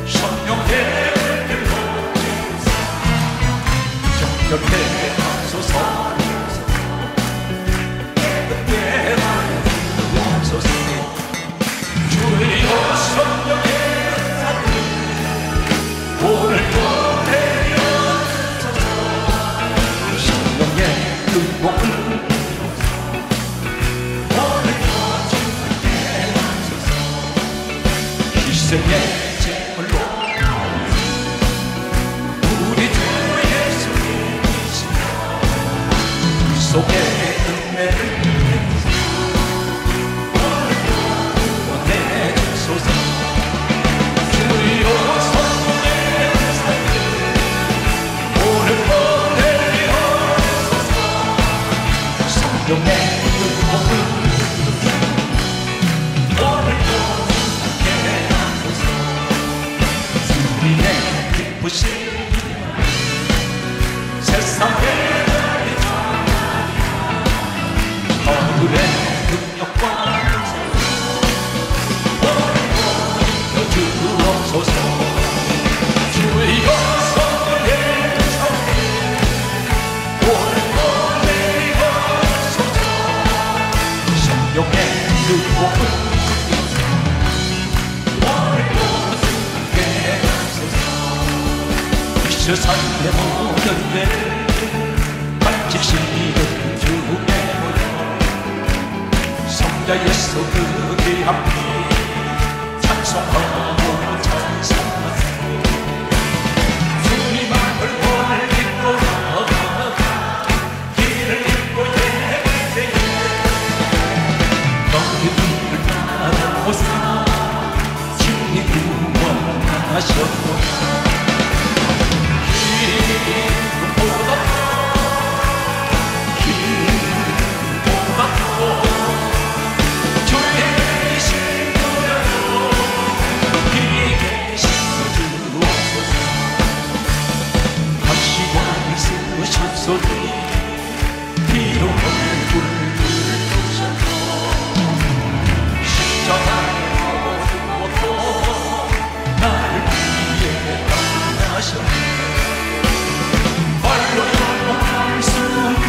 성령의 인생의 제물로 우리 주 예수님이시여 그 속에 은혜를 보내주소서. 주여 성령의 사랑을 오늘 보내주소서. 성령의 눈물을 세상에 하늘의 능력과 주옵소서. 주여 성령의 사랑 오늘 보내소서. 성령의 능력을 세상의 모든 죄를 밝히시는 주의 모여 성자 예수 그 귀한 피 찬송하고 찬송하세. 주님만을 오늘 믿고 나아가 길을 잃고 예배해 너희 길을 따라오사 주님 구원하셨노라. 피로 얼굴 붉으셔서 십자가에 못 나를 위해 떠나셨네. 발로 영원할 수 없는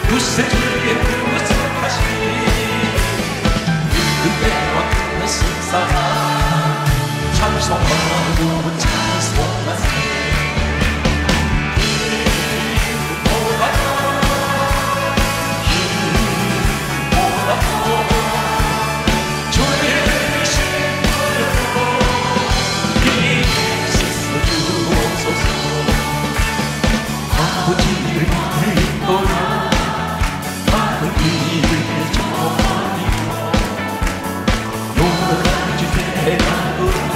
구세주의 구속하신 은혜와 큰 사랑 찬송하고 찬송하세. 아버지를 믿노라. 아버지를 저버리고 여러 가지 죄가노라.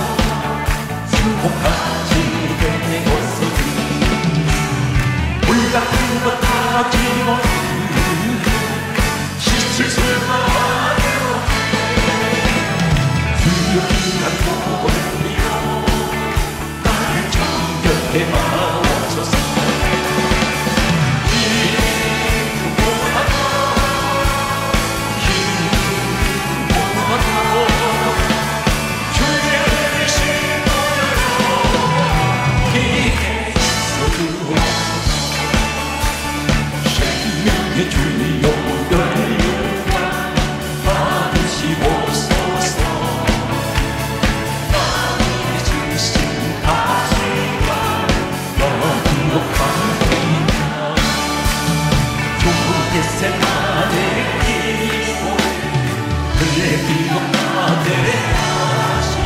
수고까지 되었으니 물 같은 것 다 집어넣는 씻을 수가 주여 귀한 보혈이여 나를 정결해 마옵소서. 생명의 주여 열려라 받으시옵소서. 나의 주신 다시와 영원한 빛나 주 겟세마네 기쁨 그의 기억나게 하시오.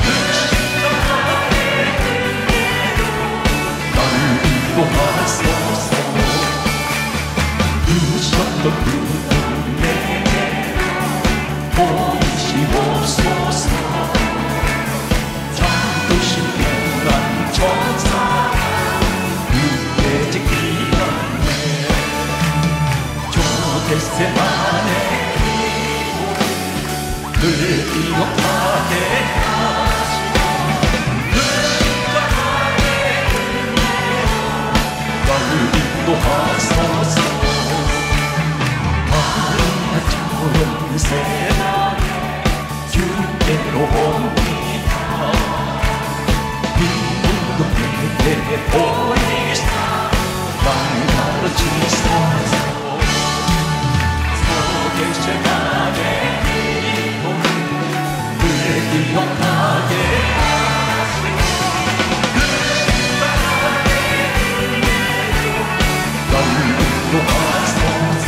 그 십자가의 은혜로 나를 인도하소서. 주셨던 그 은혜로 보이시옵소서. 잠드신 인간 천사 그의 지키었네. 저 겟세마네 기쁨 그를 기억하게 하시고 그 십자가의 은혜로 나를 인도하소서. 세상에 주께로 옵니다. 믿음도 내게 보이사 나를 가르치소서. 속에 세상에 기쁨 그를 기억하게 하시고 그 십자가의 은혜로 나를 인도하소서.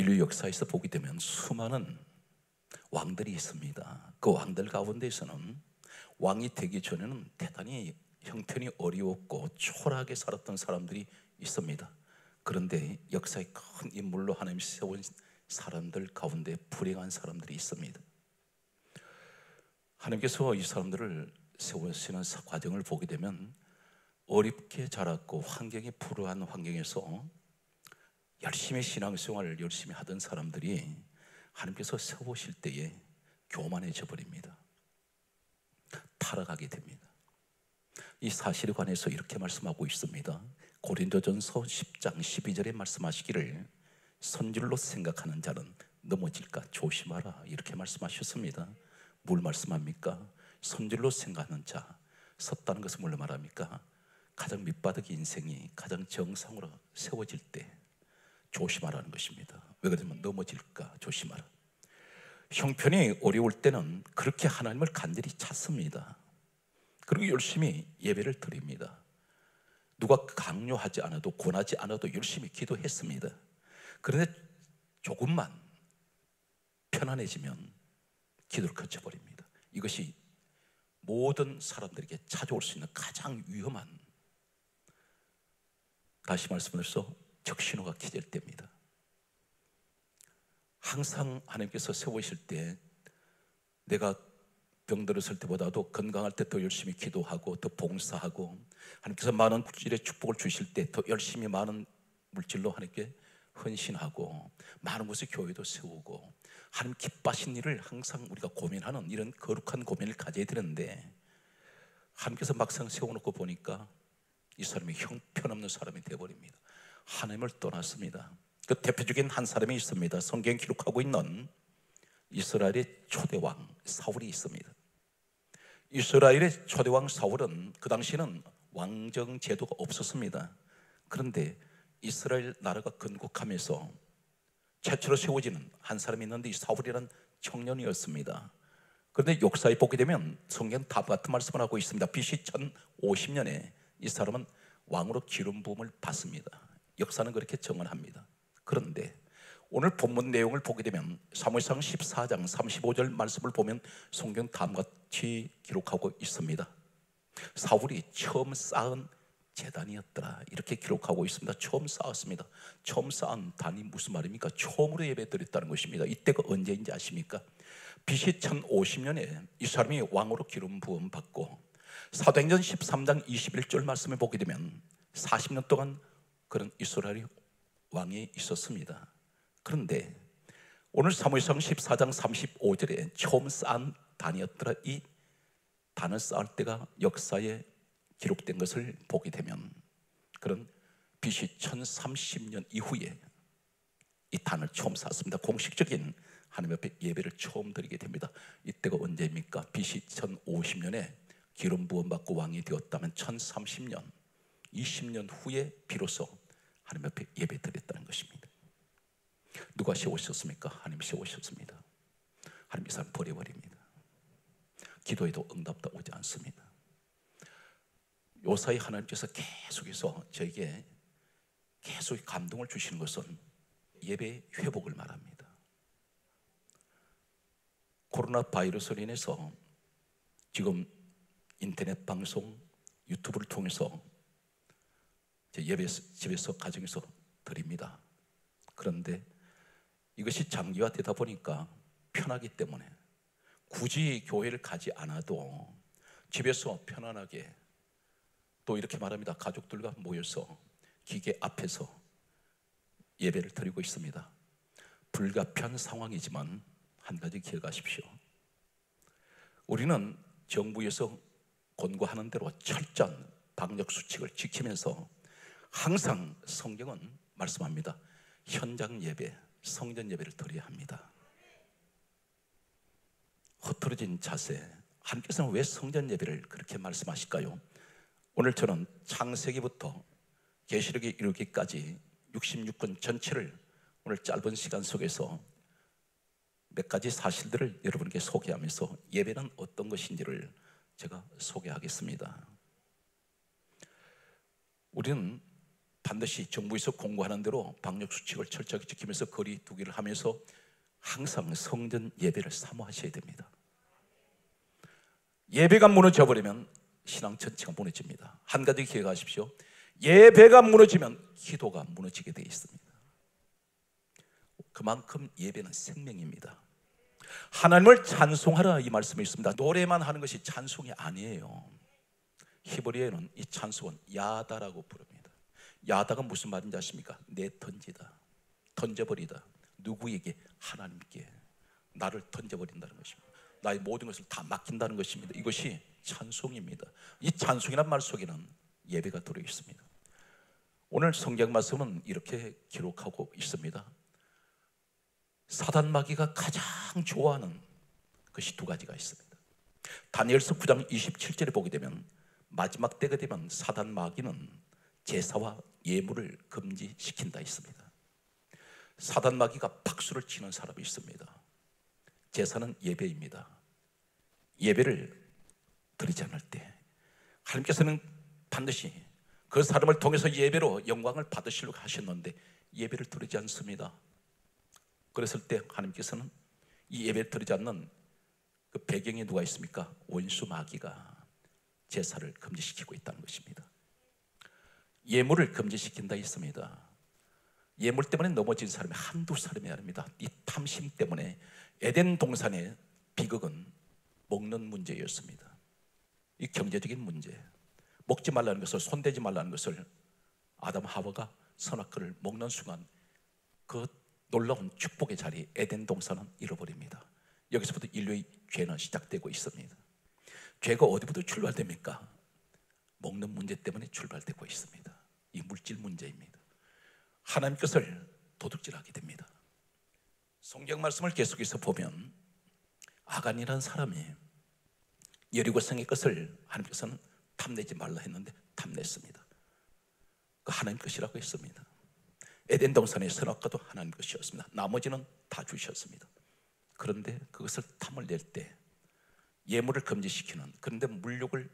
인류 역사에서 보게 되면 수많은 왕들이 있습니다. 그 왕들 가운데서는 왕이 되기 전에는 대단히 형편이 어려웠고 초라하게 살았던 사람들이 있습니다. 그런데 역사의 큰 인물로 하나님이 세운 사람들 가운데 불행한 사람들이 있습니다. 하나님께서 이 사람들을 세우시는 과정을 보게 되면 어렵게 자랐고 환경이 불우한 환경에서 열심히 신앙생활을 열심히 하던 사람들이 하나님께서 세우실 때에 교만해져 버립니다. 타락하게 됩니다. 이 사실에 관해서 이렇게 말씀하고 있습니다. 고린도전서 10장 12절에 말씀하시기를 선질로 생각하는 자는 넘어질까 조심하라 이렇게 말씀하셨습니다. 뭘 말씀합니까? 선질로 생각하는 자, 섰다는 것은 뭘 말합니까? 가장 밑바닥 인생이 가장 정상으로 세워질 때 조심하라는 것입니다. 왜 그러냐면 넘어질까 조심하라. 형편이 어려울 때는 그렇게 하나님을 간절히 찾습니다. 그리고 열심히 예배를 드립니다. 누가 강요하지 않아도 권하지 않아도 열심히 기도했습니다. 그런데 조금만 편안해지면 기도를 그쳐버립니다. 이것이 모든 사람들에게 찾아올 수 있는 가장 위험한, 다시 말씀드려서 적신호가 켜질 때입니다. 항상 하나님께서 세우실 때 내가 병들었을 때보다도 건강할 때 더 열심히 기도하고 더 봉사하고, 하나님께서 많은 물질의 축복을 주실 때 더 열심히 많은 물질로 하나님께 헌신하고 많은 곳에 교회도 세우고 하나님 기뻐하신 일을 항상 우리가 고민하는 이런 거룩한 고민을 가져야 되는데, 하나님께서 막상 세워놓고 보니까 이 사람이 형편없는 사람이 되어버립니다. 하나님을 떠났습니다. 그 대표적인 한 사람이 있습니다. 성경 기록하고 있는 이스라엘의 초대왕 사울이 있습니다. 이스라엘의 초대왕 사울은 그 당시에는 왕정 제도가 없었습니다. 그런데 이스라엘 나라가 건국하면서 최초로 세워지는 한 사람이 있는데 이 사울이라는 청년이었습니다. 그런데 역사에 보게 되면 성경 다음 같은 말씀을 하고 있습니다. BC 1050년에 이 사람은 왕으로 기름 부음을 받습니다. 역사는 그렇게 정언합니다. 그런데 오늘 본문 내용을 보게 되면 사무엘상 14장 35절 말씀을 보면 성경 다음같이 기록하고 있습니다. 사울이 처음 쌓은 제단이었더라 이렇게 기록하고 있습니다. 처음 쌓았습니다. 처음 쌓은 단이 무슨 말입니까? 처음으로 예배드렸다는 것입니다. 이때가 언제인지 아십니까? BC 1050년에 이 사람이 왕으로 기름 부음 받고 사도행전 13장 21절 말씀을 보게 되면 40년 동안 그런 이스라엘 왕이 있었습니다. 그런데 오늘 사무엘상 14장 35절에 처음 쌓은 단이었더라, 이 단을 쌓을 때가 역사에 기록된 것을 보게 되면 그런 BC 1030년 이후에 이 단을 처음 쌓았습니다. 공식적인 하나님 앞에 예배를 처음 드리게 됩니다. 이때가 언제입니까? BC 1050년에 기름 부음 받고 왕이 되었다면 1030년 20년 후에 비로소 하나님 앞에 예배 드렸다는 것입니다. 누가 세우셨습니까? 하나님이 세우셨습니다. 하나님 이 사람 버려버립니다. 기도해도 응답도 오지 않습니다. 요사이 하나님께서 계속해서 저에게 계속 감동을 주시는 것은 예배 회복을 말합니다. 코로나 바이러스로 인해서 지금 인터넷 방송, 유튜브를 통해서 예배 집에서 가정에서 드립니다. 그런데 이것이 장기화되다 보니까 편하기 때문에 굳이 교회를 가지 않아도 집에서 편안하게, 또 이렇게 말합니다. 가족들과 모여서 기계 앞에서 예배를 드리고 있습니다. 불가피한 상황이지만 한 가지 기억하십시오. 우리는 정부에서 권고하는 대로 철저한 방역 수칙을 지키면서 항상 성경은 말씀합니다. 현장 예배, 성전 예배를 드려야 합니다. 흐트러진 자세, 하나님께서는 왜 성전 예배를 그렇게 말씀하실까요? 오늘 저는 창세기부터 계시록에 이르기까지 66권 전체를 오늘 짧은 시간 속에서 몇 가지 사실들을 여러분께 소개하면서 예배는 어떤 것인지를 제가 소개하겠습니다. 우리는 반드시 정부에서 공고하는 대로 방역 수칙을 철저하게 지키면서 거리 두기를 하면서 항상 성전 예배를 사모하셔야 됩니다. 예배가 무너져 버리면 신앙 전체가 무너집니다. 한 가지 기억하십시오. 예배가 무너지면 기도가 무너지게 되어 있습니다. 그만큼 예배는 생명입니다. 하나님을 찬송하라 이 말씀이 있습니다. 노래만 하는 것이 찬송이 아니에요. 히브리어에는 이 찬송은 야다라고 부릅니다. 야다가 무슨 말인지 아십니까? 내던지다, 던져버리다. 누구에게? 하나님께 나를 던져버린다는 것입니다. 나의 모든 것을 다 맡긴다는 것입니다. 이것이 찬송입니다. 이 찬송이란 말 속에는 예배가 들어있습니다. 오늘 성경 말씀은 이렇게 기록하고 있습니다. 사단 마귀가 가장 좋아하는 것이 두 가지가 있습니다. 다니엘서 9장 27절에 보게 되면 마지막 때가 되면 사단 마귀는 제사와 예물을 금지시킨다 있습니다. 사단 마귀가 박수를 치는 사람이 있습니다. 제사는 예배입니다. 예배를 드리지 않을 때 하나님께서는 반드시 그 사람을 통해서 예배로 영광을 받으시려고 하셨는데 예배를 드리지 않습니다. 그랬을 때 하나님께서는 이 예배를 드리지 않는 그 배경에 누가 있습니까? 원수 마귀가 제사를 금지시키고 있다는 것입니다. 예물을 금지시킨다 있습니다. 예물 때문에 넘어진 사람이 한두 사람이 아닙니다. 이 탐심 때문에 에덴 동산의 비극은 먹는 문제였습니다. 이 경제적인 문제, 먹지 말라는 것을, 손대지 말라는 것을 아담 하와가 선악과를 먹는 순간 그 놀라운 축복의 자리 에덴 동산은 잃어버립니다. 여기서부터 인류의 죄는 시작되고 있습니다. 죄가 어디부터 출발됩니까? 먹는 문제 때문에 출발되고 있습니다. 이 물질 문제입니다. 하나님 것을 도둑질하게 됩니다. 성경 말씀을 계속해서 보면 아간이라는 사람이 여리고성의 것을 하나님께서는 탐내지 말라 했는데 탐냈습니다. 그 하나님 것이라고 했습니다. 에덴 동산의 선악과도 하나님 것이었습니다. 나머지는 다 주셨습니다. 그런데 그것을 탐을 낼 때 예물을 금지시키는, 그런데 물욕을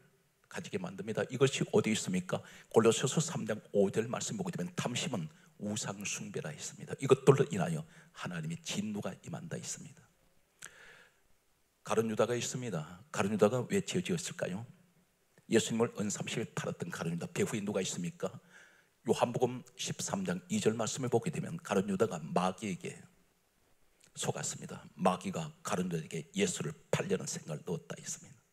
가지게 만듭니다. 이것이 어디 있습니까? 골로새서 3장 5절 말씀 보게 되면 탐심은 우상 숭배라 했습니다. 이것들로 인하여 하나님의 진노가 임한다 있습니다. 가룟 유다가 있습니다. 가룟 유다가 왜 지어졌을까요? 예수님을 은삼십에 팔았던 가룟 유다 배후에 누가 있습니까? 요한복음 13장 2절 말씀을 보게 되면 가룟 유다가 마귀에게 속았습니다. 마귀가 가룟 유다에게 예수를 팔려는 생각을 넣었다 있습니다.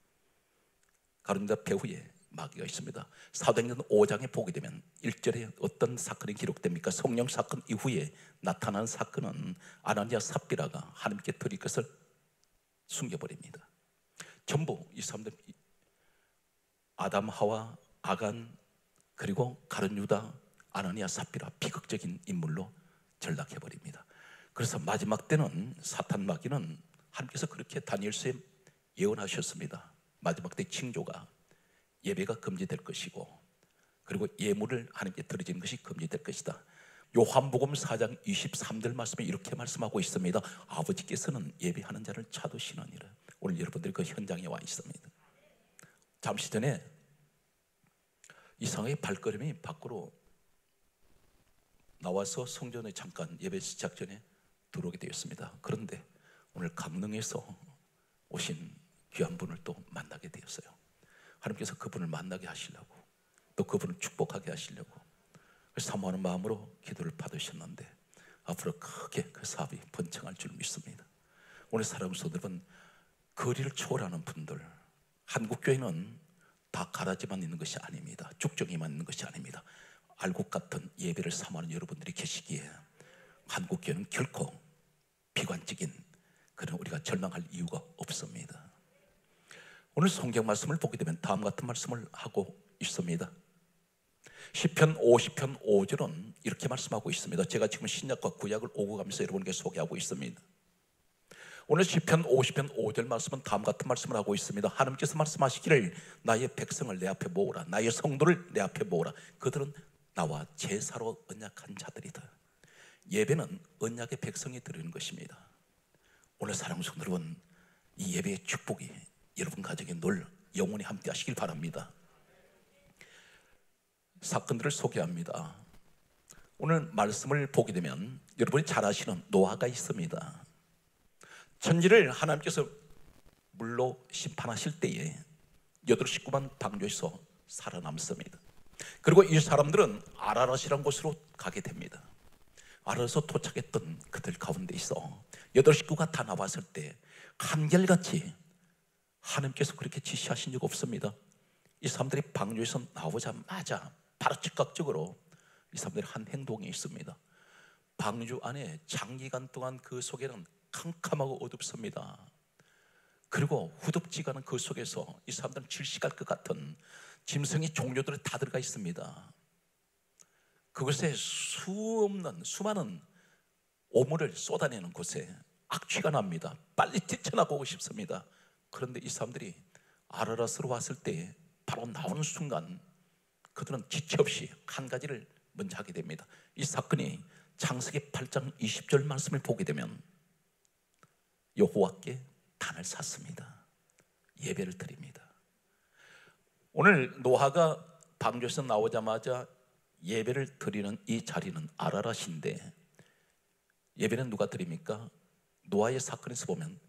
가룟 유다 배후에 마귀가 있습니다. 사도행전 5장에 보게 되면 1절에 어떤 사건이 기록됩니까? 성령 사건 이후에 나타난 사건은 아나니아 삽비라가 하나님께 드릴 것을 숨겨버립니다. 전부 이 사람들 아담 하와 아간 그리고 가룟 유다 아나니아 삽비라 비극적인 인물로 전락해버립니다. 그래서 마지막 때는 사탄 마귀는 하나님께서 그렇게 다니엘서에 예언하셨습니다. 마지막 때 징조가 예배가 금지될 것이고 그리고 예물을 하나님께 드리는 것이 금지될 것이다. 요한복음 4장 23절 말씀에 이렇게 말씀하고 있습니다. 아버지께서는 예배하는 자를 찾으시느니라. 오늘 여러분들이 그 현장에 와 있습니다. 잠시 전에 이상하게 발걸음이 밖으로 나와서 성전에 잠깐 예배 시작 전에 들어오게 되었습니다. 그런데 오늘 강릉에서 오신 귀한 분을 또 만나게 되었어요. 하나님께서 그분을 만나게 하시려고 또 그분을 축복하게 하시려고 사모하는 마음으로 기도를 받으셨는데 앞으로 크게 그 사업이 번창할 줄 믿습니다. 오늘 사랑하는 성도들은 거리를 초월하는 분들, 한국교회는 다 가라지만 있는 것이 아닙니다. 쭉정이만 있는 것이 아닙니다. 알곡 같은 예배를 사모하는 여러분들이 계시기에 한국교회는 결코 비관적인 그런 우리가 절망할 이유가 없습니다. 오늘 성경 말씀을 보게 되면 다음 같은 말씀을 하고 있습니다. 시편 50편 5절은 이렇게 말씀하고 있습니다. 제가 지금 신약과 구약을 오고 가면서 여러분께 소개하고 있습니다. 오늘 시편 50편 5절 말씀은 다음 같은 말씀을 하고 있습니다. 하나님께서 말씀하시기를 나의 백성을 내 앞에 모으라, 나의 성도를 내 앞에 모으라. 그들은 나와 제사로 언약한 자들이다. 예배는 언약의 백성이 드리는 것입니다. 오늘 사랑하는 성도 여러분, 이 예배의 축복이 여러분 가정에 늘 영원히 함께 하시길 바랍니다. 사건들을 소개합니다. 오늘 말씀을 보게 되면 여러분이 잘 아시는 노아가 있습니다. 천지를 하나님께서 물로 심판하실 때에 8 식구만 방주에서 살아남습니다. 그리고 이 사람들은 아라랏이라는 곳으로 가게 됩니다. 아라랏에 도착했던 그들 가운데 있어 8 식구가 다 나왔을 때 한결같이 하나님께서 그렇게 지시하신 적 없습니다. 이 사람들이 방주에서 나오자마자 바로 즉각적으로 이 사람들이 한 행동이 있습니다. 방주 안에 장기간 동안 그 속에는 캄캄하고 어둡습니다. 그리고 후덥지근한 그 속에서 이 사람들은 질식할 것 같은 짐승의 종류들이 다 들어가 있습니다. 그곳에 수많은 오물을 쏟아내는 곳에 악취가 납니다. 빨리 뛰쳐나가고 싶습니다. 그런데 이 사람들이 아라랏으로 왔을 때 바로 나오는 순간 그들은 지체 없이 한 가지를 먼저 하게 됩니다. 이 사건이 창세기 8장 20절 말씀을 보게 되면 여호와께 단을 샀습니다. 예배를 드립니다. 오늘 노아가 방주에서 나오자마자 예배를 드리는 이 자리는 아라랏인데 예배는 누가 드립니까? 노아의 사건에서 보면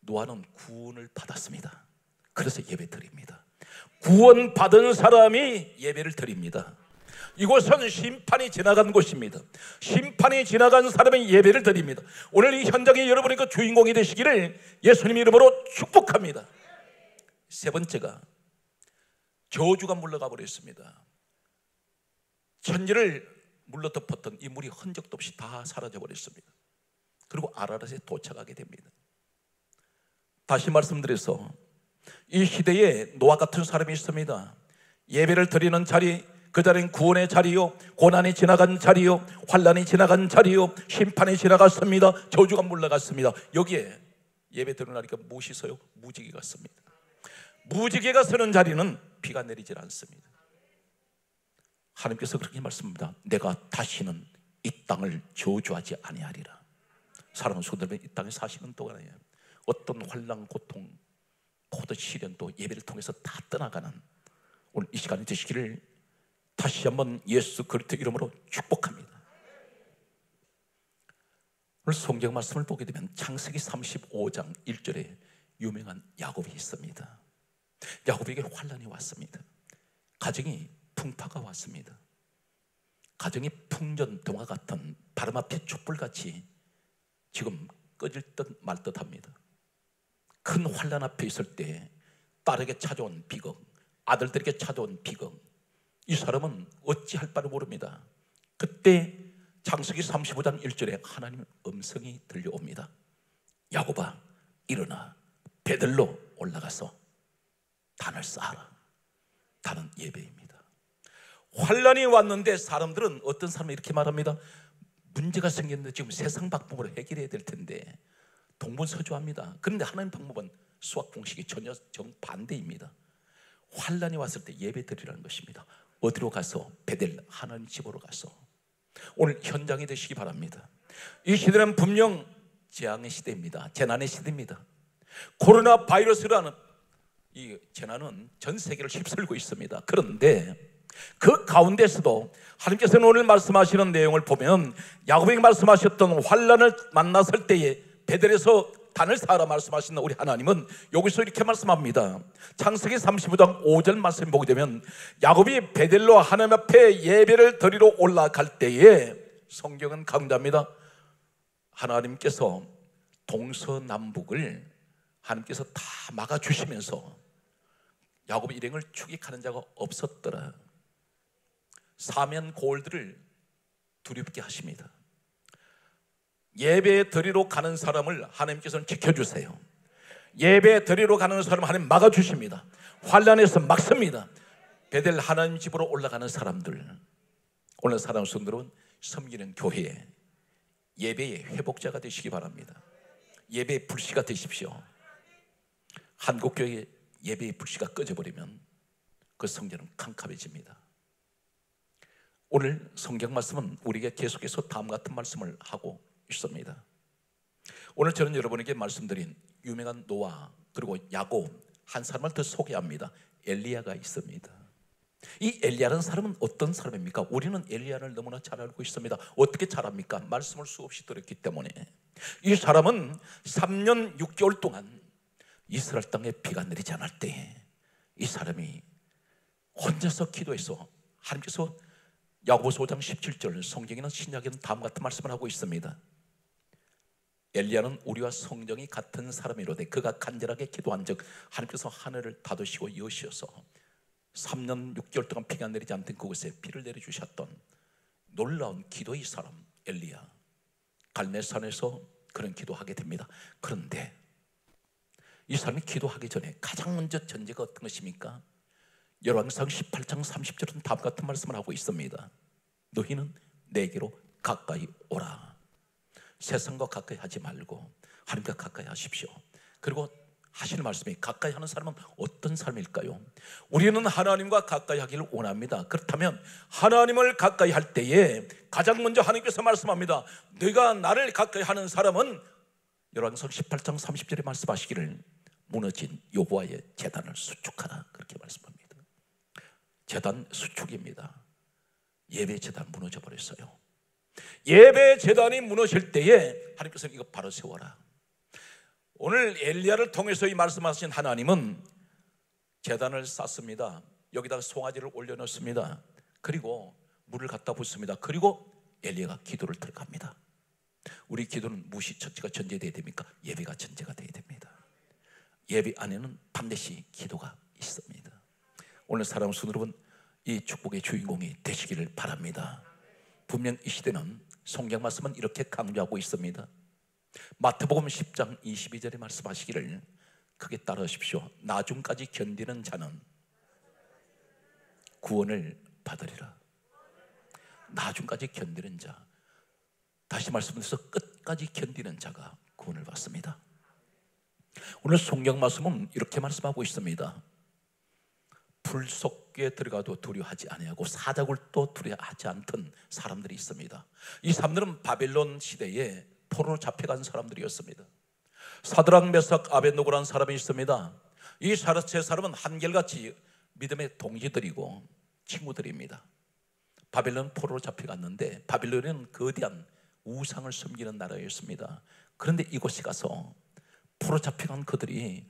노아는 구원을 받았습니다. 그래서 예배 드립니다. 구원받은 사람이 예배를 드립니다. 이곳은 심판이 지나간 곳입니다. 심판이 지나간 사람이 예배를 드립니다. 오늘 이 현장에 여러분이 그 주인공이 되시기를 예수님 이름으로 축복합니다. 세 번째가 저주가 물러가 버렸습니다. 천지를 물로 덮었던 이 물이 흔적도 없이 다 사라져 버렸습니다. 그리고 아라랏에 도착하게 됩니다. 다시 말씀드려서 이 시대에 노아 같은 사람이 있습니다. 예배를 드리는 자리, 그 자리는 구원의 자리요, 고난이 지나간 자리요, 환난이 지나간 자리요, 심판이 지나갔습니다. 저주가 물러갔습니다. 여기에 예배 드리니까 무엇이 서요? 무지개가 씁니다. 무지개가 서는 자리는 비가 내리질 않습니다. 하나님께서 그렇게 말씀합니다. 내가 다시는 이 땅을 저주하지 아니하리라. 사랑하는 성도들, 이 땅에 사시는 동안에 어떤 환난, 고통, 고도 시련도 예배를 통해서 다 떠나가는 오늘 이 시간이 되시기를 다시 한번 예수 그리스도 이름으로 축복합니다. 오늘 성경 말씀을 보게 되면 창세기 35장 1절에 유명한 야곱이 있습니다. 야곱에게 환난이 왔습니다. 가정이 풍파가 왔습니다. 가정이 풍전등화 같은 바람 앞에 촛불같이 지금 꺼질 듯 말 듯합니다. 큰 환난 앞에 있을 때 딸에게 찾아온 비극, 아들들에게 찾아온 비극, 이 사람은 어찌할 바를 모릅니다. 그때 창세기 35장 1절에 하나님의 음성이 들려옵니다. 야곱아, 일어나 베들로 올라가서 단을 쌓아라. 단은 예배입니다. 환난이 왔는데 사람들은 어떤 사람이 이렇게 말합니다. 문제가 생겼는데 지금 세상 방법으로 해결해야 될 텐데 동분서주합니다. 그런데 하나님 방법은 수학 공식이 전혀 정반대입니다. 환난이 왔을 때 예배 드리라는 것입니다. 어디로 가서? 베델 하나님 집으로 가서. 오늘 현장이 되시기 바랍니다. 이 시대는 분명 재앙의 시대입니다. 재난의 시대입니다. 코로나 바이러스라는 이 재난은 전 세계를 휩쓸고 있습니다. 그런데 그 가운데서도 하나님께서는 오늘 말씀하시는 내용을 보면 야곱에게 말씀하셨던 환난을 만났을 때에 베델에서 단을 쌓아라 말씀하시는 우리 하나님은 여기서 이렇게 말씀합니다. 창세기 35장 5절 말씀 보게 되면 야곱이 베델로 하나님 앞에 예배를 드리러 올라갈 때에 성경은 강조합니다. 하나님께서 동서남북을 하나님께서 다 막아주시면서 야곱 일행을 추격하는 자가 없었더라. 사면 고을들을 두렵게 하십니다. 예배 드리러 가는 사람을 하나님께서는 지켜주세요. 예배 드리러 가는 사람을 하나님 막아주십니다. 환난에서 막습니다. 베델 하나님 집으로 올라가는 사람들, 오늘 사랑하는 성도들은 섬기는 교회에 예배의 회복자가 되시기 바랍니다. 예배의 불씨가 되십시오. 한국교회 예배의 불씨가 꺼져버리면 그 성전은 캄캄해집니다. 오늘 성경 말씀은 우리에게 계속해서 다음 같은 말씀을 하고 있습니다. 오늘 저는 여러분에게 말씀드린 유명한 노아 그리고 야곱 한 사람을 더 소개합니다. 엘리야가 있습니다. 이 엘리야라는 사람은 어떤 사람입니까? 우리는 엘리야를 너무나 잘 알고 있습니다. 어떻게 잘 압니까? 말씀을 수없이 들었기 때문에. 이 사람은 3년 6개월 동안 이스라엘 땅에 비가 내리지 않을 때 이 사람이 혼자서 기도해서 하나님께서 야고보서 5장 17절, 성경에는 신약에는 다음 같은 말씀을 하고 있습니다. 엘리야는 우리와 성정이 같은 사람이로되 그가 간절하게 기도한 즉 하나님께서 하늘을 닫으시고 여시어서 3년 6개월 동안 비가 내리지 않던 그곳에 비를 내려주셨던 놀라운 기도의 사람 엘리야, 갈멜산에서 그런 기도하게 됩니다. 그런데 이 사람이 기도하기 전에 가장 먼저 전제가 어떤 것입니까? 열왕기상 18장 30절은 다음 같은 말씀을 하고 있습니다. 너희는 내게로 가까이 오라. 세상과 가까이 하지 말고 하나님과 가까이 하십시오. 그리고 하시는 말씀이, 가까이 하는 사람은 어떤 사람일까요? 우리는 하나님과 가까이 하기를 원합니다. 그렇다면 하나님을 가까이 할 때에 가장 먼저 하나님께서 말씀합니다. 네가 나를 가까이 하는 사람은, 열왕기상 18장 30절에 말씀하시기를 무너진 여호와의 제단을 수축하라, 그렇게 말씀합니다. 제단 수축입니다. 예배 제단 무너져 버렸어요. 예배 제단이 무너질 때에 하나님께서 이거 바로 세워라. 오늘 엘리야를 통해서 이 말씀하신 하나님은 제단을 쌓습니다. 여기다가 송아지를 올려놓습니다. 그리고 물을 갖다 붓습니다. 그리고 엘리야가 기도를 들어갑니다. 우리 기도는 무엇이 첫째가 전제되어야 됩니까? 예배가 전제가 되어야 됩니다. 예배 안에는 반드시 기도가 있습니다. 오늘 사랑하는 성도 여러분, 이 축복의 주인공이 되시기를 바랍니다. 분명 이 시대는 성경 말씀은 이렇게 강조하고 있습니다. 마태복음 10장 22절에 말씀하시기를 크게 따라하십시오. 나중까지 견디는 자는 구원을 받으리라. 나중까지 견디는 자, 다시 말씀드려서 끝까지 견디는 자가 구원을 받습니다. 오늘 성경 말씀은 이렇게 말씀하고 있습니다. 불 속에 들어가도 두려워하지 아니하고 사자굴도 두려워하지 않던 사람들이 있습니다. 이 사람들은 바벨론 시대에 포로로 잡혀간 사람들이었습니다. 사드락, 메삭, 아벳노고라는 사람이 있습니다. 이 세 사람은 한결같이 믿음의 동지들이고 친구들입니다. 바벨론 포로로 잡혀갔는데 바벨론은 거대한 우상을 섬기는 나라였습니다. 그런데 이곳에 가서 포로 잡혀간 그들이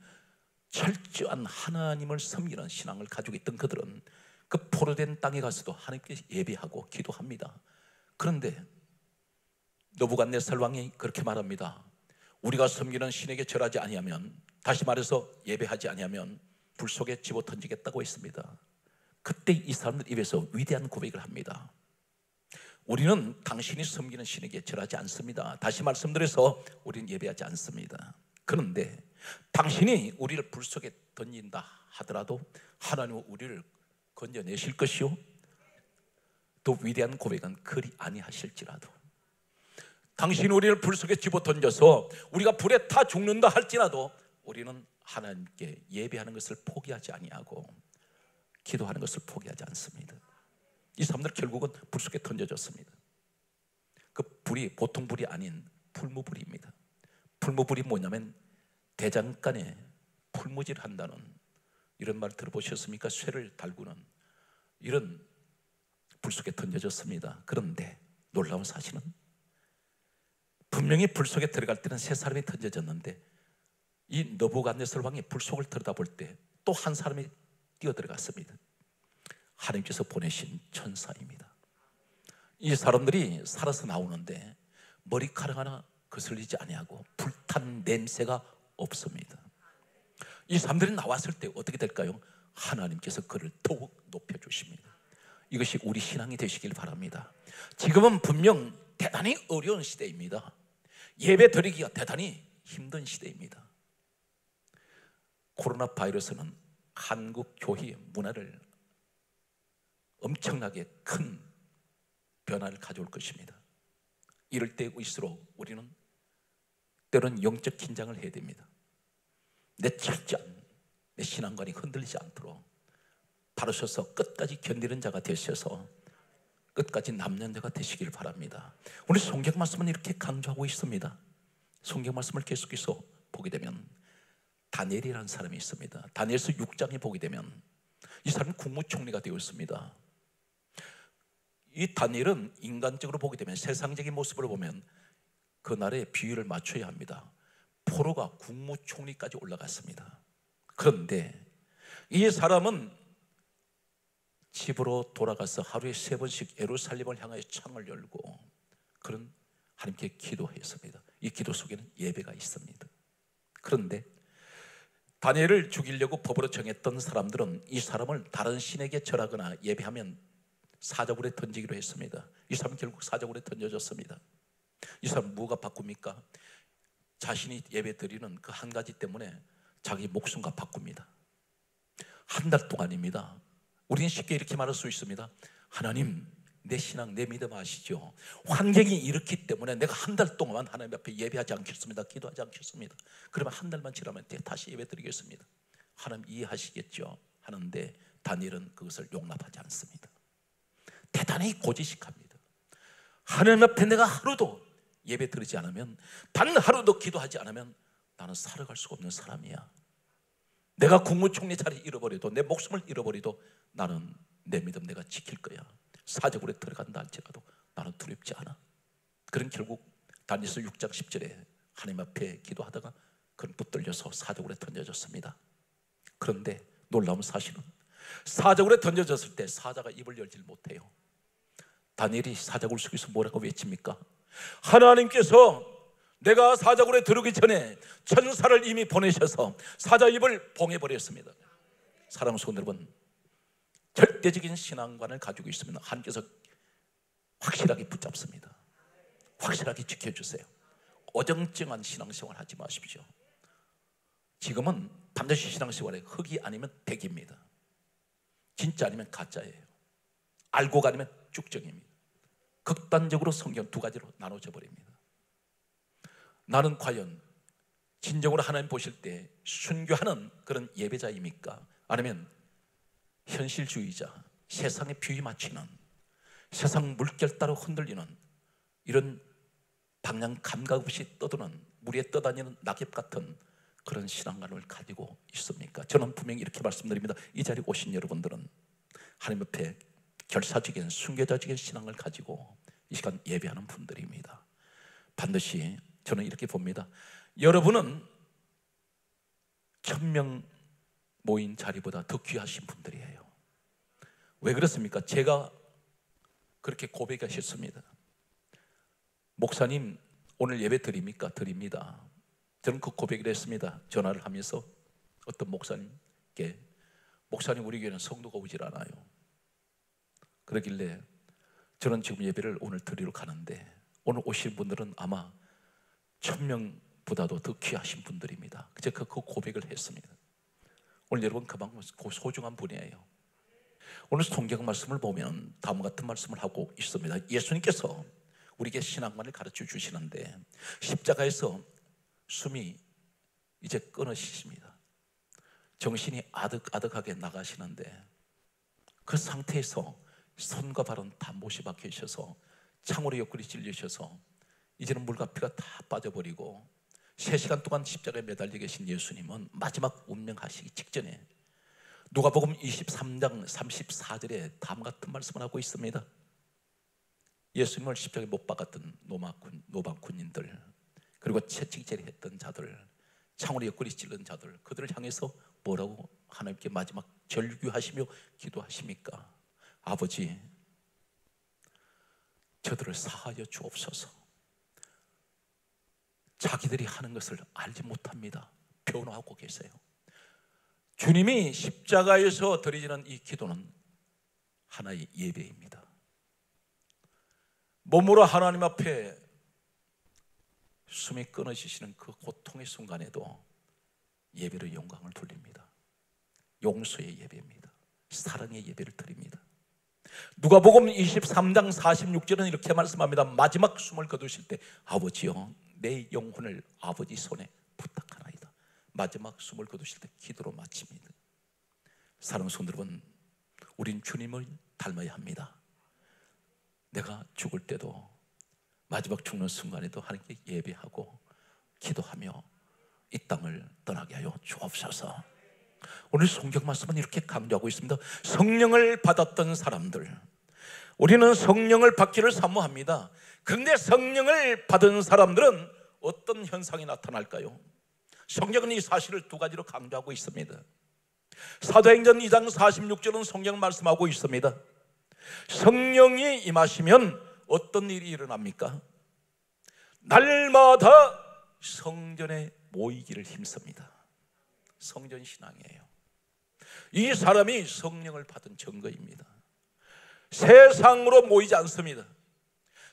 철저한 하나님을 섬기는 신앙을 가지고 있던 그들은 그 포로된 땅에 가서도 하나님께 예배하고 기도합니다. 그런데 느부갓네살 왕이 그렇게 말합니다. 우리가 섬기는 신에게 절하지 아니하면, 다시 말해서 예배하지 아니하면 불 속에 집어 던지겠다고 했습니다. 그때 이 사람들 입에서 위대한 고백을 합니다. 우리는 당신이 섬기는 신에게 절하지 않습니다. 다시 말씀드려서 우리는 예배하지 않습니다. 그런데 당신이 우리를 불 속에 던진다 하더라도 하나님은 우리를 건져내실 것이요, 또 위대한 고백은 그리 아니하실지라도 당신이 우리를 불 속에 집어 던져서 우리가 불에 타 죽는다 할지라도 우리는 하나님께 예배하는 것을 포기하지 아니하고 기도하는 것을 포기하지 않습니다. 이 사람들 결국은 불 속에 던져졌습니다. 그 불이 보통 불이 아닌 풀무불입니다. 풀무불이 뭐냐면 대장간에 풀무질을 한다는, 이런 말 들어보셨습니까? 쇠를 달구는 이런 불 속에 던져졌습니다. 그런데 놀라운 사실은 분명히 불 속에 들어갈 때는 세 사람이 던져졌는데 이 느부갓네살 왕이 불 속을 들여다볼 때 또 한 사람이 뛰어 들어갔습니다. 하나님께서 보내신 천사입니다. 이 사람들이 살아서 나오는데 머리카락 하나 거슬리지 아니하고 불탄 냄새가 없습니다. 이 사람들이 나왔을 때 어떻게 될까요? 하나님께서 그를 더욱 높여주십니다. 이것이 우리 신앙이 되시길 바랍니다. 지금은 분명 대단히 어려운 시대입니다. 예배 드리기가 대단히 힘든 시대입니다. 코로나 바이러스는 한국 교회의 문화를 엄청나게 큰 변화를 가져올 것입니다. 이럴 때일수록 우리는 때로는 영적 긴장을 해야 됩니다. 내 철저한 내 신앙관이 흔들리지 않도록 바로 서서 끝까지 견디는 자가 되셔서 끝까지 남는 자가 되시길 바랍니다. 오늘 성경 말씀은 이렇게 강조하고 있습니다. 성경 말씀을 계속해서 보게 되면 다니엘이라는 사람이 있습니다. 다니엘서 6장에 보게 되면 이 사람은 국무총리가 되었습니다. 이 다니엘은 인간적으로 보게 되면, 세상적인 모습으로 보면 그 나라에 비율을 맞춰야 합니다. 포로가 국무총리까지 올라갔습니다. 그런데 이 사람은 집으로 돌아가서 하루에 3번씩 예루살렘을 향하여 창을 열고 그런 하나님께 기도했습니다. 이 기도 속에는 예배가 있습니다. 그런데 다니엘을 죽이려고 법으로 정했던 사람들은 이 사람을 다른 신에게 절하거나 예배하면 사자굴에 던지기로 했습니다. 이 사람은 결국 사자굴에 던져졌습니다. 이 사람은 뭐가 바꿉니까? 자신이 예배 드리는 그 한 가지 때문에 자기 목숨과 바꿉니다. 한 달 동안입니다. 우리는 쉽게 이렇게 말할 수 있습니다. 하나님, 내 신앙, 내 믿음 아시죠? 환경이 이렇기 때문에 내가 한 달 동안 하나님 앞에 예배하지 않겠습니다. 기도하지 않겠습니다. 그러면 한 달만 지나면 다시 예배 드리겠습니다. 하나님 이해하시겠죠? 하는데 다니엘은 그것을 용납하지 않습니다. 대단히 고지식합니다. 하나님 앞에 내가 하루도 예배 드리지 않으면, 단 하루도 기도하지 않으면 나는 살아갈 수가 없는 사람이야. 내가 국무총리 자리 잃어버려도, 내 목숨을 잃어버려도 나는 내 믿음 내가 지킬 거야. 사자굴에 들어간다 할지라도 나는 두렵지 않아. 그런 결국 다니엘서 6장 10절에 하나님 앞에 기도하다가 그는 붙들려서 사자굴에 던져졌습니다. 그런데 놀라운 사실은 사자굴에 던져졌을 때 사자가 입을 열질 못해요. 다니엘이 사자굴 속에서 뭐라고 외칩니까? 하나님께서 내가 사자굴에 들어오기 전에 천사를 이미 보내셔서 사자 입을 봉해버렸습니다. 사랑하는 성도 여러분, 절대적인 신앙관을 가지고 있으면 하나님께서 확실하게 붙잡습니다. 확실하게 지켜주세요. 어정쩡한 신앙생활 하지 마십시오. 지금은 반드시 신앙생활에 흑이 아니면 백입니다. 진짜 아니면 가짜예요. 알고가 아니면 쭉정입니다. 극단적으로 성경 두 가지로 나눠져 버립니다. 나는 과연 진정으로 하나님 보실 때 순교하는 그런 예배자입니까? 아니면 현실주의자, 세상에 비위 맞추는, 세상 물결 따라 흔들리는 이런 방향 감각 없이 떠드는, 물에 떠다니는 낙엽 같은 그런 신앙관을 가지고 있습니까? 저는 분명히 이렇게 말씀드립니다. 이 자리에 오신 여러분들은 하나님 앞에 결사적인 순교자적인 신앙을 가지고 이 시간 예배하는 분들입니다. 반드시 저는 이렇게 봅니다. 여러분은 1000명 모인 자리보다 더 귀하신 분들이에요. 왜 그렇습니까? 제가 그렇게 고백하셨습니다. 목사님, 오늘 예배 드립니까? 드립니다. 저는 그 고백을 했습니다. 전화를 하면서 어떤 목사님께, 목사님, 우리 교회는 성도가 오질 않아요. 그러길래 저는 지금 예배를 오늘 드리러 가는데 오늘 오실 분들은 아마 1000명보다도 더 귀하신 분들입니다. 제가 그 고백을 했습니다. 오늘 여러분 그만큼 소중한 분이에요. 오늘 성경 말씀을 보면 다음과 같은 말씀을 하고 있습니다. 예수님께서 우리에게 신앙관을 가르쳐 주시는데 십자가에서 숨이 이제 끊어지십니다. 정신이 아득아득하게 나가시는데 그 상태에서 손과 발은 다 못이 박혀 있어서 창으로 옆구리 찔리셔서 이제는 물과 피가 다 빠져버리고 3시간 동안 십자가에 매달려 계신 예수님은 마지막 운명하시기 직전에 누가복음 23장 34절에 다음 같은 말씀을 하고 있습니다. 예수님을 십자가에 못 박았던 노마 군인들, 그리고 채찍질을 했던 자들, 창으로 옆구리 찔른 자들, 그들을 향해서 뭐라고 하나님께 마지막 절규하시며 기도하십니까? 아버지, 저들을 사하여 주옵소서. 자기들이 하는 것을 알지 못합니다. 변호하고 계세요. 주님이 십자가에서 드리는 이 기도는 하나의 예배입니다. 몸으로 하나님 앞에 숨이 끊어지시는 그 고통의 순간에도 예배로 영광을 돌립니다. 용서의 예배입니다. 사랑의 예배를 드립니다. 누가복음 23장 46절은 이렇게 말씀합니다. 마지막 숨을 거두실 때 아버지여, 내 영혼을 아버지 손에 부탁하나이다. 마지막 숨을 거두실 때 기도로 마칩니다. 사랑하는 성도 여러분, 우린 주님을 닮아야 합니다. 내가 죽을 때도 마지막 죽는 순간에도 하나님께 예배하고 기도하며 이 땅을 떠나게 하여 주옵소서. 오늘 성경 말씀은 이렇게 강조하고 있습니다. 성령을 받았던 사람들, 우리는 성령을 받기를 사모합니다. 그런데 성령을 받은 사람들은 어떤 현상이 나타날까요? 성경은 이 사실을 두 가지로 강조하고 있습니다. 사도행전 2장 46절은 성경 말씀하고 있습니다. 성령이 임하시면 어떤 일이 일어납니까? 날마다 성전에 모이기를 힘씁니다. 성전 신앙이에요. 이 사람이 성령을 받은 증거입니다. 세상으로 모이지 않습니다.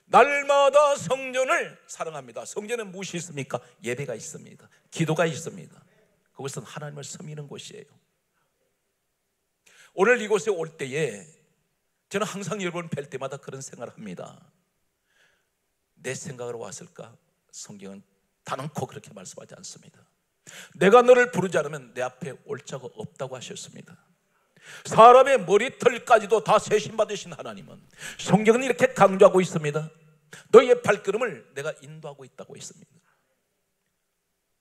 날마다 성전을 사랑합니다. 성전에 무엇이 있습니까? 예배가 있습니다. 기도가 있습니다. 그것은 하나님을 섬기는 곳이에요. 오늘 이곳에 올 때에 저는 항상 여러분 뵐 때마다 그런 생각을 합니다. 내 생각으로 왔을까? 성경은 단언코 그렇게 말씀하지 않습니다. 내가 너를 부르지 않으면 내 앞에 올 자가 없다고 하셨습니다. 사람의 머리털까지도 다 세심받으신 하나님은 성경은 이렇게 강조하고 있습니다. 너희의 발걸음을 내가 인도하고 있다고 했습니다.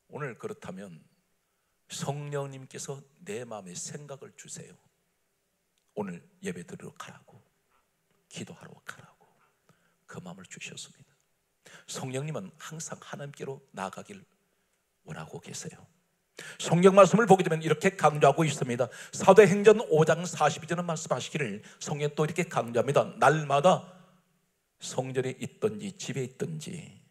오늘 그렇다면 성령님께서 내 마음에 생각을 주세요. 오늘 예배 드리러 가라고, 기도하러 가라고 그 마음을 주셨습니다. 성령님은 항상 하나님께로 나아가길 원하고 계세요. 성경 말씀을 보게 되면 이렇게 강조하고 있습니다. 사도행전 5장 42절은 말씀하시기를 성경 또 이렇게 강조합니다. 날마다 성전에 있든지 집에 있든지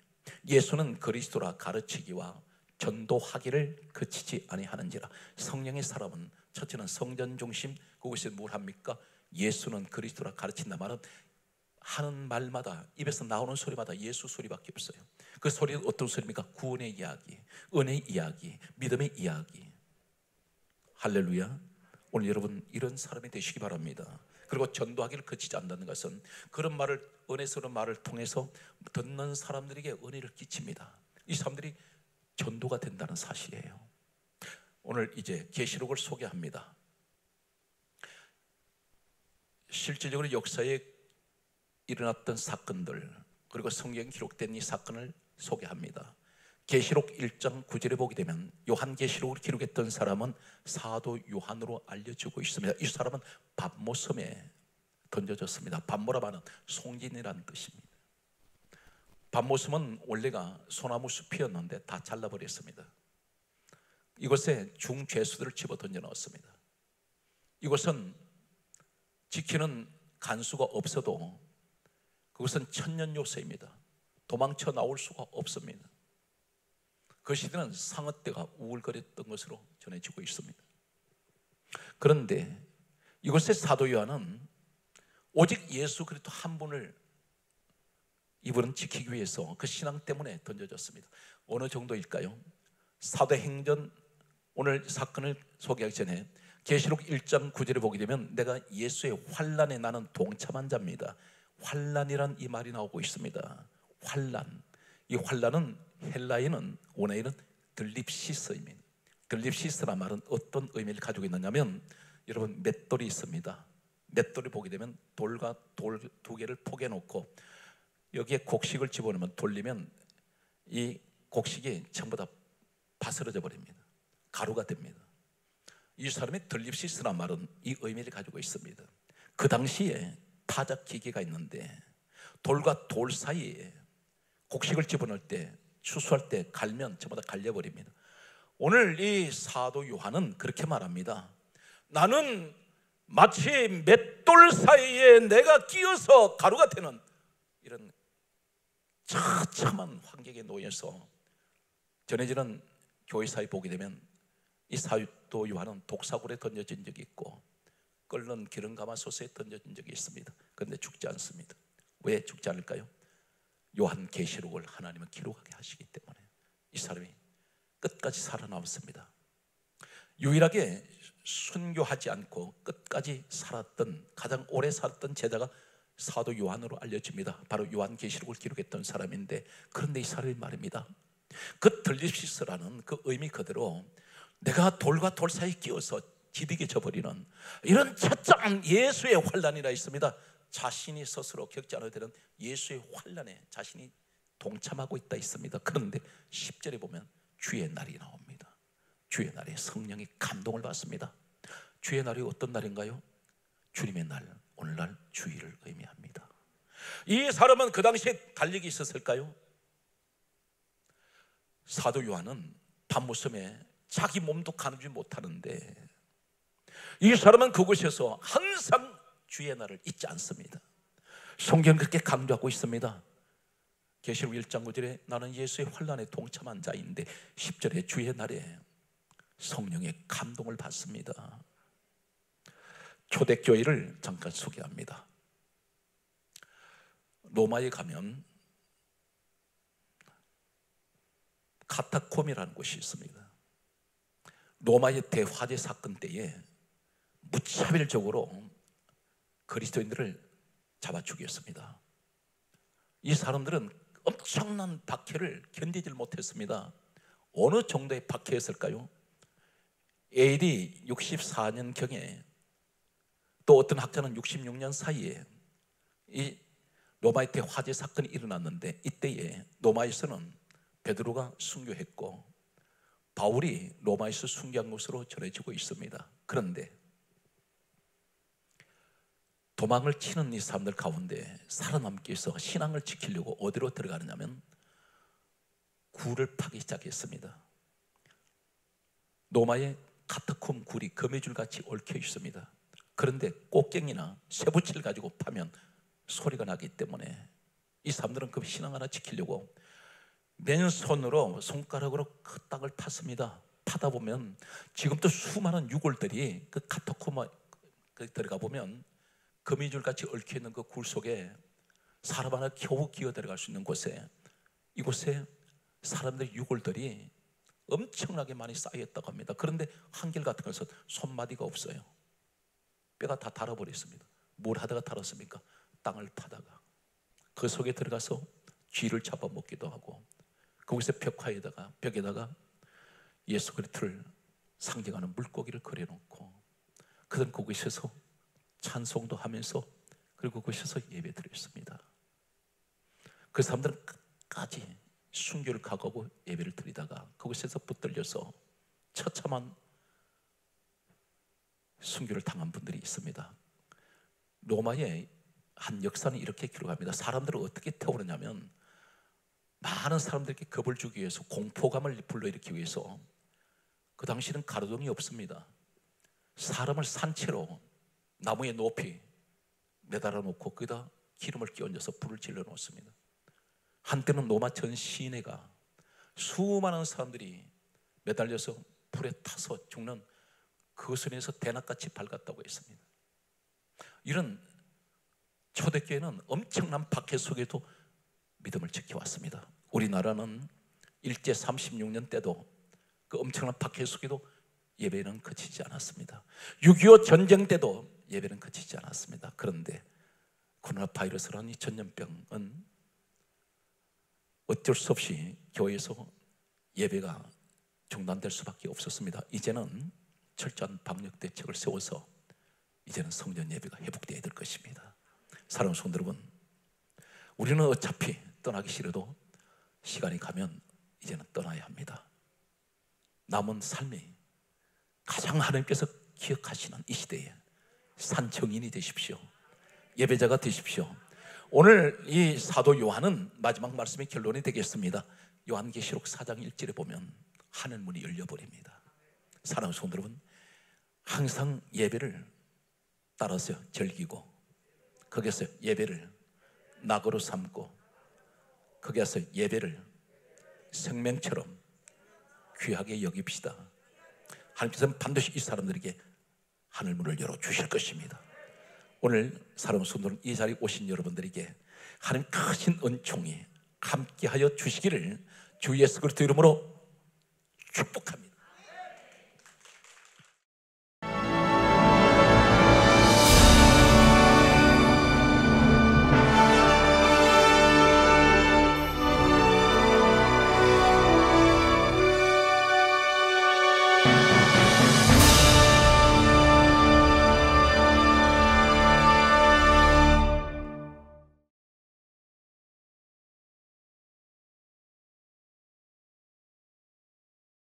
예수는 그리스도라 가르치기와 전도하기를 그치지 아니하는지라. 성령의 사람은 첫째는 성전 중심, 그것이 뭘 합니까? 예수는 그리스도라 가르친다 말은 하는 말마다 입에서 나오는 소리마다 예수 소리밖에 없어요. 그 소리는 어떤 소리입니까? 구원의 이야기, 은혜의 이야기, 믿음의 이야기. 할렐루야. 오늘 여러분 이런 사람이 되시기 바랍니다. 그리고 전도하기를 그치지 않는다는 것은 그런 말을, 은혜스러운 말을 통해서 듣는 사람들에게 은혜를 끼칩니다. 이 사람들이 전도가 된다는 사실이에요. 오늘 이제 계시록을 소개합니다. 실질적으로 역사에 일어났던 사건들, 그리고 성경에 기록된 이 사건을 소개합니다. 계시록 1장 9절에 보게 되면 요한계시록을 기록했던 사람은 사도 요한으로 알려지고 있습니다. 이 사람은 patmos섬에 던져졌습니다. pat모라 말은 송진이라는 뜻입니다. patmos섬은 원래가 소나무 숲이었는데 다 잘라버렸습니다. 이곳에 중죄수들을 집어 던져 넣었습니다. 이곳은 지키는 간수가 없어도 그것은 천년 요새입니다. 도망쳐 나올 수가 없습니다. 그 시대는 상어떼가 우울거렸던 것으로 전해지고 있습니다. 그런데 이곳의 사도 요한은 오직 예수 그리스도 한 분을 이분은 지키기 위해서 그 신앙 때문에 던져졌습니다. 어느 정도일까요? 사도행전 오늘 사건을 소개하기 전에 계시록 1장 9절에 보게 되면 내가 예수의 환난에 나는 동참한 자입니다. 환난이란 이 말이 나오고 있습니다. 환난. 이 환난은 헬라어는 원어에는 들립시스입니다. 들립시스란 말은 어떤 의미를 가지고 있느냐면 여러분 맷돌이 있습니다. 맷돌을 보게 되면 돌과 돌 두 개를 포개 놓고 여기에 곡식을 집어넣으면 돌리면 이 곡식이 전부 다 바스러져 버립니다. 가루가 됩니다. 이 사람의 들립시스란 말은 이 의미를 가지고 있습니다. 그 당시에 타작 기계가 있는데 돌과 돌 사이에 곡식을 집어넣을 때, 추수할 때 갈면 전부 다 갈려버립니다. 오늘 이 사도 요한은 그렇게 말합니다. 나는 마치 맷돌 사이에 내가 끼어서 가루가 되는 이런 처참한 환경에 놓여서 전해지는 교회사에 보게 되면 이 사도 요한은 독사굴에 던져진 적이 있고 끓는 기름 가마솥에 던져진 적이 있습니다. 그런데 죽지 않습니다. 왜 죽지 않을까요? 요한 계시록을 하나님은 기록하게 하시기 때문에 이 사람이 끝까지 살아남았습니다. 유일하게 순교하지 않고 끝까지 살았던, 가장 오래 살았던 제자가 사도 요한으로 알려집니다. 바로 요한 계시록을 기록했던 사람인데, 그런데 이 사람이 말입니다. 그 들립시스라는 그 의미 그대로 내가 돌과 돌 사이에 끼어서 디디게 져버리는 이런 처참한 예수의 환난이라 있습니다. 자신이 스스로 겪지 않아도 되는 예수의 환난에 자신이 동참하고 있다 있습니다. 그런데 10절에 보면 주의 날이 나옵니다. 주의 날에 성령의 감동을 받습니다. 주의 날이 어떤 날인가요? 주님의 날, 오늘날 주일을 의미합니다. 이 사람은 그 당시에 달력이 있었을까요? 사도 요한은 밤무섬에 자기 몸도 가누지 못하는데 이 사람은 그곳에서 항상 주의 날을 잊지 않습니다. 성경은 그렇게 강조하고 있습니다. 계시록 1장 9절에 나는 예수의 환난에 동참한 자인데 10절에 주의 날에 성령의 감동을 받습니다. 초대교회를 잠깐 소개합니다. 로마에 가면 카타콤이라는 곳이 있습니다. 로마의 대화재 사건 때에 무차별적으로 그리스도인들을 잡아 죽였습니다. 이 사람들은 엄청난 박해를 견디질 못했습니다. 어느 정도의 박해였을까요? AD 64년경에 또 어떤 학자는 66년 사이에 이 로마의 대화재 사건이 일어났는데 이때에 로마에서는 베드로가 순교했고 바울이 로마에서 순교한 것으로 전해지고 있습니다. 그런데 도망을 치는 이 사람들 가운데 살아남기 위해서 신앙을 지키려고 어디로 들어가느냐면 굴을 파기 시작했습니다. 로마의 카타콤 굴이 거미줄같이 얽혀 있습니다. 그런데 꽃갱이나 쇠붙이를 가지고 파면 소리가 나기 때문에 이 사람들은 그 신앙 하나 지키려고 맨손으로 손가락으로 그 땅을 팠습니다. 파다 보면 지금도 수많은 유골들이 그 카타콤에 들어가 보면 거미줄같이 얽혀있는 그 굴 속에 사람 하나 겨우 기어 들어갈 수 있는 곳에 이곳에 사람들의 유골들이 엄청나게 많이 쌓여있다고 합니다. 그런데 한결같은 것은 손마디가 없어요. 뼈가 다 닳아버렸습니다. 뭘 하다가 닳았습니까? 땅을 파다가 그 속에 들어가서 쥐를 잡아먹기도 하고 거기서 벽에다가 예수 그리스도를 상징하는 물고기를 그려놓고 그들은 그곳에서 찬송도 하면서 그리고 그곳에서 예배 드렸습니다. 그 사람들은 끝까지 순교를 각오하고 예배를 드리다가 그곳에서 붙들려서 처참한 순교를 당한 분들이 있습니다. 로마의 한 역사는 이렇게 기록합니다. 사람들을 어떻게 태우느냐면 많은 사람들에게 겁을 주기 위해서 공포감을 불러일으키기 위해서 그 당시에는 가로등이 없습니다. 사람을 산채로 나무에 높이 매달아 놓고 거기다 기름을 끼얹어서 불을 질러 놓습니다. 한때는 로마 전 시내가 수많은 사람들이 매달려서 불에 타서 죽는 그것을 인해서 대낮같이 밝았다고 했습니다. 이런 초대교회는 엄청난 박해 속에도 믿음을 지켜왔습니다. 우리나라는 일제 36년 때도 그 엄청난 박해 속에도 예배는 그치지 않았습니다. 6.25 전쟁 때도 예배는 그치지 않았습니다. 그런데 코로나 바이러스라는 이 전염병은 어쩔 수 없이 교회에서 예배가 중단될 수밖에 없었습니다. 이제는 철저한 방역 대책을 세워서 이제는 성전 예배가 회복되어야 될 것입니다. 사랑하는 성도 여러분, 우리는 어차피 떠나기 싫어도 시간이 가면 이제는 떠나야 합니다. 남은 삶이 가장 하나님께서 기억하시는 이 시대에 산청인이 되십시오. 예배자가 되십시오. 오늘 이 사도 요한은 마지막 말씀의 결론이 되겠습니다. 요한계시록 4장 1절에 보면 하늘문이 열려버립니다. 사랑하는 성도 여러분, 항상 예배를 따라서 즐기고 거기에서 예배를 낙으로 삼고 거기에서 예배를 생명처럼 귀하게 여깁시다. 하나님께서는 반드시 이 사람들에게 하늘문을 열어주실 것입니다. 오늘 사랑하는 성도는 이 자리에 오신 여러분들에게 하나님 크신 은총이 함께하여 주시기를 주 예수 그리스도 이름으로 축복합니다.